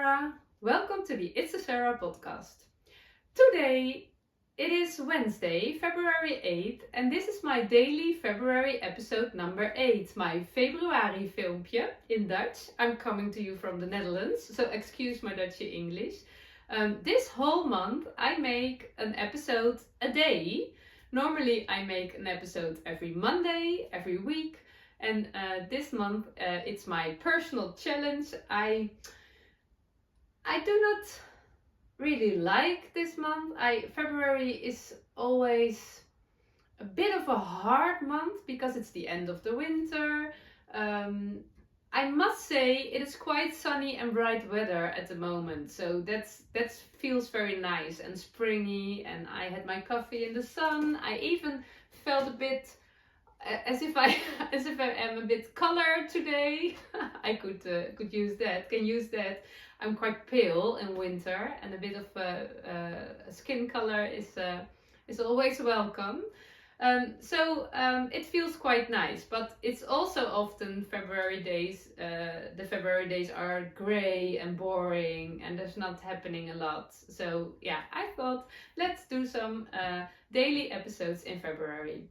Sarah. Welcome to the It's a Sarah podcast. Today it is Wednesday, February 8th, and this is my daily February episode number 8, my Februari filmpje in Dutch. I'm coming to you from the Netherlands, so excuse my Dutch English. This whole month I make an episode a day. Normally I make an episode every Monday, every week. And this month it's my personal challenge. I do not really like this month. February is always a bit of a hard month because it's the end of the winter. I must say it is quite sunny and bright weather at the moment, so that feels very nice and springy. And I had my coffee in the sun. I even felt a bit as if I am a bit colored today. I could use that. Can use that. I'm quite pale in winter, and a bit of skin color is always welcome. So it feels quite nice, but it's also often February days. The February days are grey and boring, and there's not happening a lot. So yeah, I thought let's do some daily episodes in February.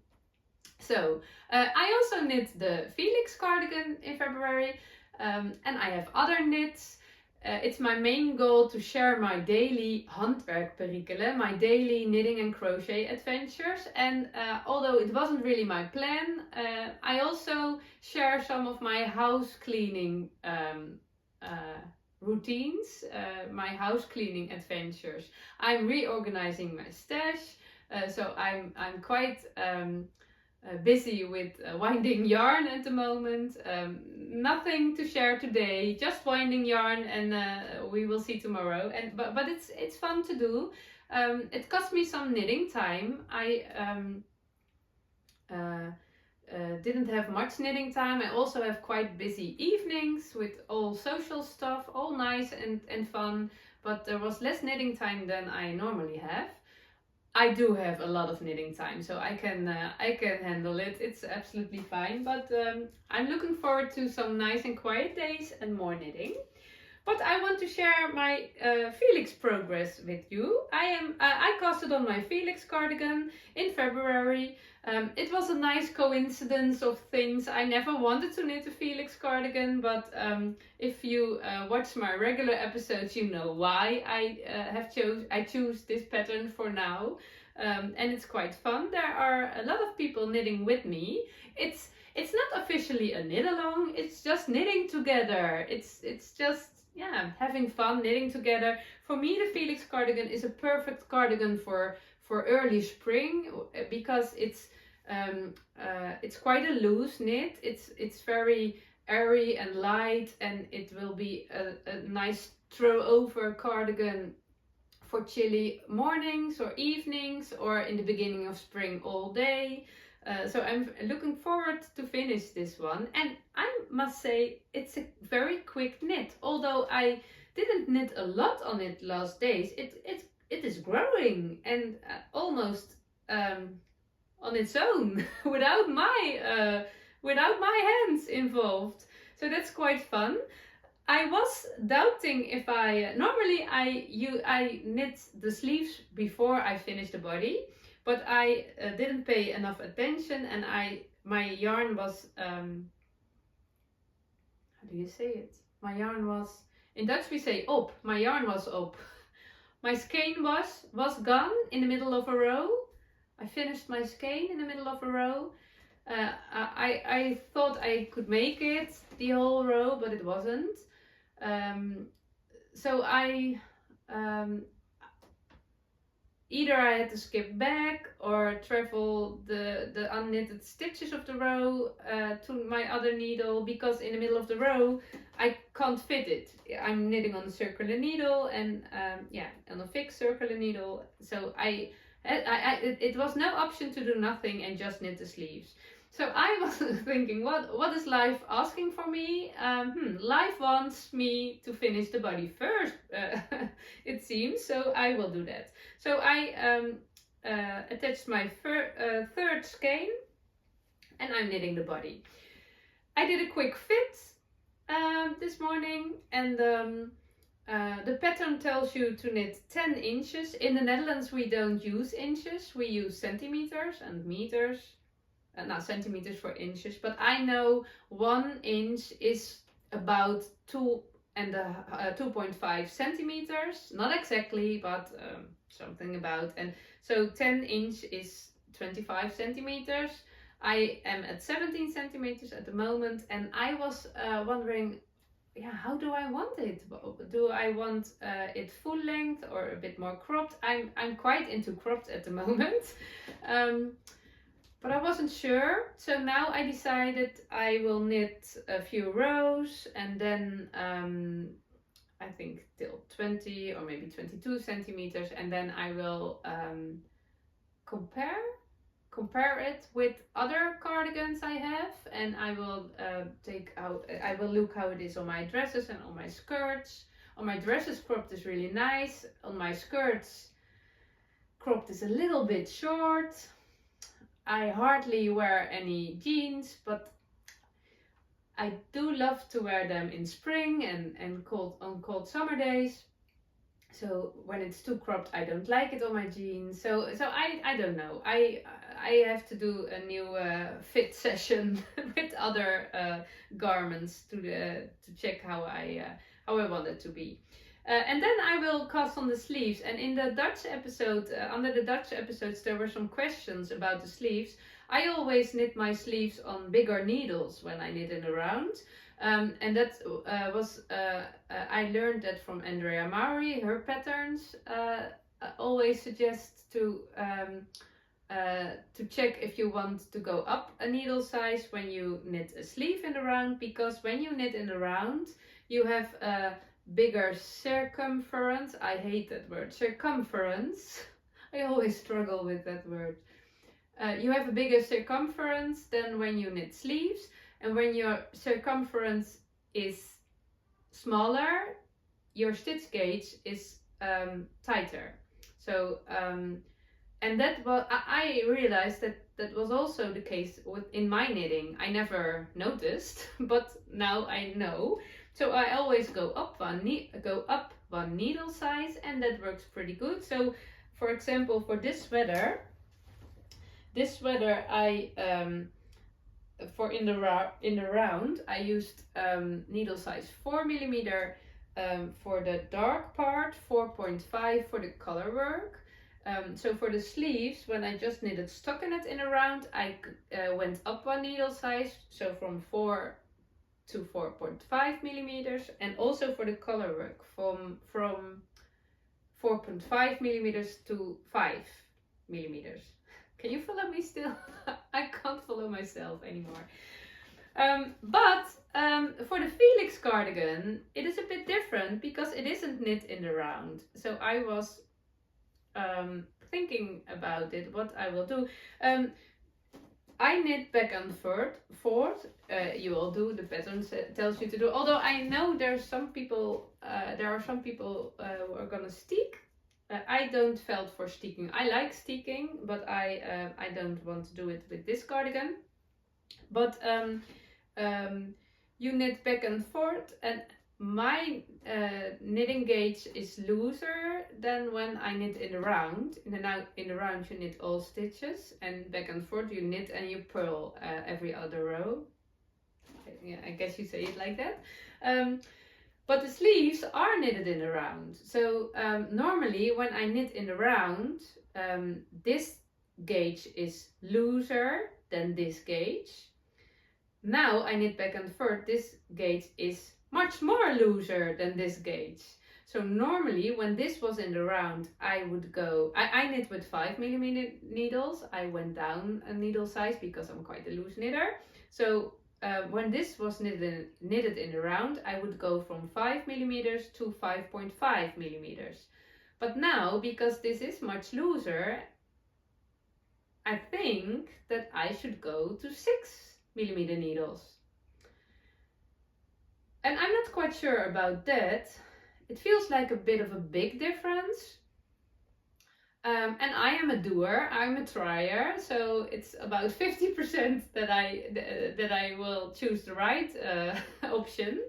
So I also knit the Felix cardigan in February, and I have other knits. It's my main goal to share my daily handwerkperikelen, my daily knitting and crochet adventures. And although it wasn't really my plan, I also share some of my house cleaning routines, my house cleaning adventures. I'm reorganizing my stash, so I'm quite busy with winding yarn at the moment. Nothing to share today, just winding yarn, and we will see tomorrow. But it's fun to do. It cost me some knitting time. I didn't have much knitting time. I also have quite busy evenings with all social stuff, all nice and fun, but there was less knitting time than I normally have. I do have a lot of knitting time, so I can handle it. It's absolutely fine, but I'm looking forward to some nice and quiet days and more knitting. But I want to share my Felix progress with you. I casted on my Felix cardigan in February. It was a nice coincidence of things. I never wanted to knit a Felix cardigan, but if you watch my regular episodes, you know why I choose this pattern for now. And it's quite fun. There are a lot of people knitting with me. It's not officially a knit along. It's just knitting together. It's just having fun knitting together. For me, the Felix cardigan is a perfect cardigan for early spring because it's quite a loose knit. It's very airy and light, and it will be a nice throw over cardigan for chilly mornings or evenings, or in the beginning of spring all day. So I'm looking forward to finish this one, and I must say it's a very quick knit. Although I didn't knit a lot on it last days, it is growing and almost on its own without my hands involved. So that's quite fun. I was doubting if normally I knit the sleeves before I finish the body. But I didn't pay enough attention, and my yarn was, how do you say it? My yarn was, in Dutch we say op, my yarn was op. My skein was gone in the middle of a row. I finished my skein in the middle of a row. I thought I could make it the whole row, but it wasn't. So either I had to skip back or travel the unknitted stitches of the row to my other needle, because in the middle of the row I can't fit it. I'm knitting on a circular needle and on a fixed circular needle. So it was no option to do nothing and just knit the sleeves. So I was thinking, what is life asking for me? Life wants me to finish the body first, it seems, so I will do that. So I attached my third skein, and I'm knitting the body. I did a quick fit this morning, and The pattern tells you to knit 10 inches. In the Netherlands we don't use inches, we use centimeters and meters. Not centimeters for inches, but I know 1 inch is about 2.5 centimeters. Not exactly, but something about. And so 10 inch is 25 centimeters. I am at 17 centimeters at the moment, and I was wondering, yeah, how do I want it? Do I want it full length or a bit more cropped? I'm quite into cropped at the moment. But I wasn't sure, so now I decided I will knit a few rows and then I think till 20 or maybe 22 centimeters, and then I will compare it with other cardigans I have, and I will look how it is on my dresses and on my skirts. On my dresses, cropped is really nice. On my skirts, cropped is a little bit short. I hardly wear any jeans, but I do love to wear them in spring and on cold summer days. So when it's too cropped, I don't like it on my jeans. So I don't know. I have to do a new fit session with other garments to check how I want it to be. And then I will cast on the sleeves. And in the Dutch episode, under the Dutch episodes, there were some questions about the sleeves. I always knit my sleeves on bigger needles when I knit in a round. And that I learned that from Andrea Maury. Her patterns always suggest to check if you want to go up a needle size when you knit a sleeve in the round, because when you knit in the round, you have a bigger circumference. I hate that word, circumference. I always struggle with that word. You have a bigger circumference than when you knit sleeves, and when your circumference is smaller, your stitch gauge is tighter. So and that I realized that was also the case in my knitting. I never noticed, but now I know. So I always go up one needle size, and that works pretty good. So, for example, for this sweater I for in the round I used needle size 4mm for the dark part, 4.5 for the color work. So for the sleeves, when I just knitted stockinette in a round, I went up one needle size, so from 4 to 4.5 millimeters, and also for the color work from 4.5 millimeters to 5 millimeters. Can you follow me still? I can't follow myself anymore. But for the Felix cardigan, it is a bit different because it isn't knit in the round. So I was thinking about it, what I will do. I knit back and forth. You will do, the pattern tells you to do. Although I know there are some people who are gonna steek. I don't felt for steeking. I like steeking, but I don't want to do it with this cardigan. But you knit back and forth, and my knitting gauge is looser than when I knit in the round. In the round you knit all stitches, and back and forth you knit and you purl every other row. Yeah, I guess you say it like that. But the sleeves are knitted in the round. So normally when I knit in the round, this gauge is looser than this gauge. Now I knit back and forth, this gauge is much more looser than this gauge. So normally when this was in the round, I knit with 5mm needles. I went down a needle size because I'm quite a loose knitter. So when this was knitted in the round, I would go from 5mm to 5.5mm. But now, because this is much looser, I think that I should go to 6mm needles. And I'm not quite sure about that. It feels like a bit of a big difference. And I am a doer, I'm a trier, so it's about 50% that I will choose the right option.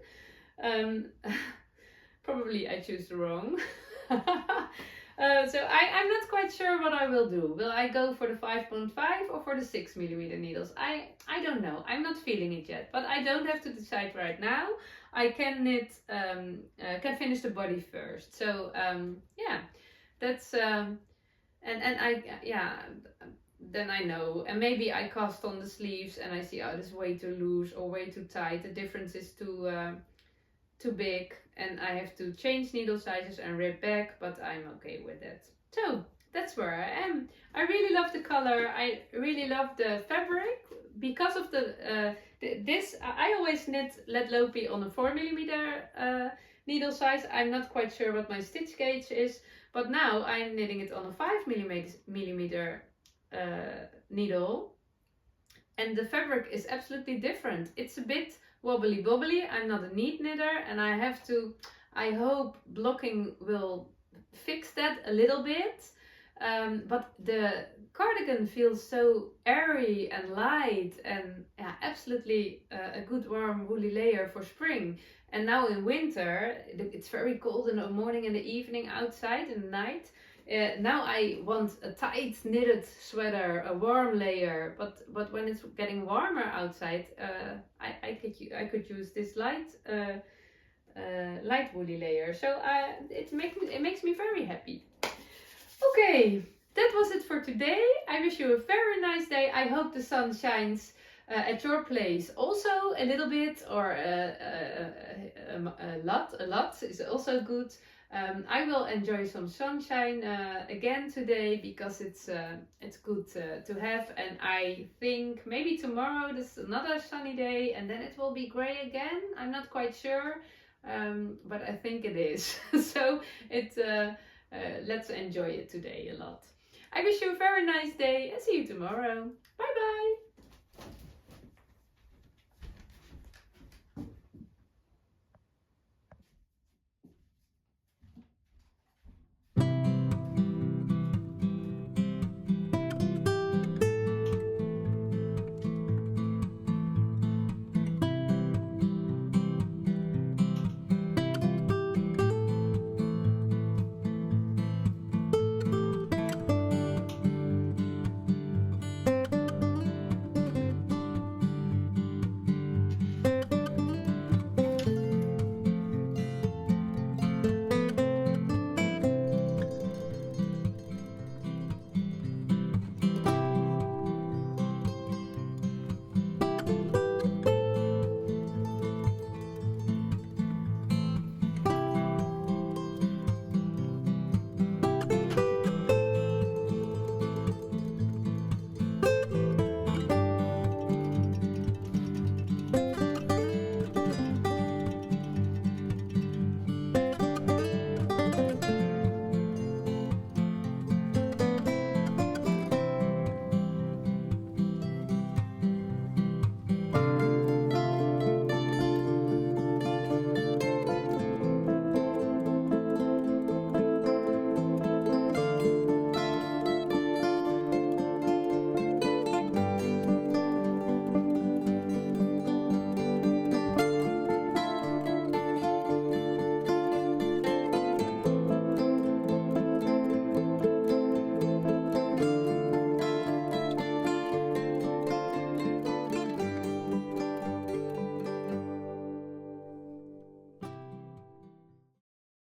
Probably I choose the wrong. So I'm not quite sure what I will do. Will I go for the 5.5 or for the 6mm needles? I don't know. I'm not feeling it yet, but I don't have to decide right now. I can knit, can finish the body first. So yeah, that's and I yeah. Then I know, and maybe I cast on the sleeves and I see, oh, this is way too loose or way too tight. The difference is too big, and I have to change needle sizes and rip back, but I'm okay with it. So that's where I am. I really love the color. I really love the fabric because of the this. I always knit lead loopy on a 4mm needle size. I'm not quite sure what my stitch gauge is, but now I'm knitting it on a 5mm needle, and the fabric is absolutely different. It's a bit wobbly bobbly. I'm not a neat knitter, and I hope blocking will fix that a little bit. But the cardigan feels so airy and light, and yeah, absolutely a good warm woolly layer for spring. And now in winter, it's very cold in the morning and the evening outside in the night. Now I want a tight knitted sweater, a warm layer, but when it's getting warmer outside, I could use this light woolly layer. So it makes me very happy. Okay, that was it for today. I wish you a very nice day. I hope the sun shines at your place also a little bit, or a lot is also good. I will enjoy some sunshine again today because it's good to have, and I think maybe tomorrow there's another sunny day and then it will be grey again. I'm not quite sure, but I think it is. So let's enjoy it today a lot. I wish you a very nice day and see you tomorrow. Bye bye.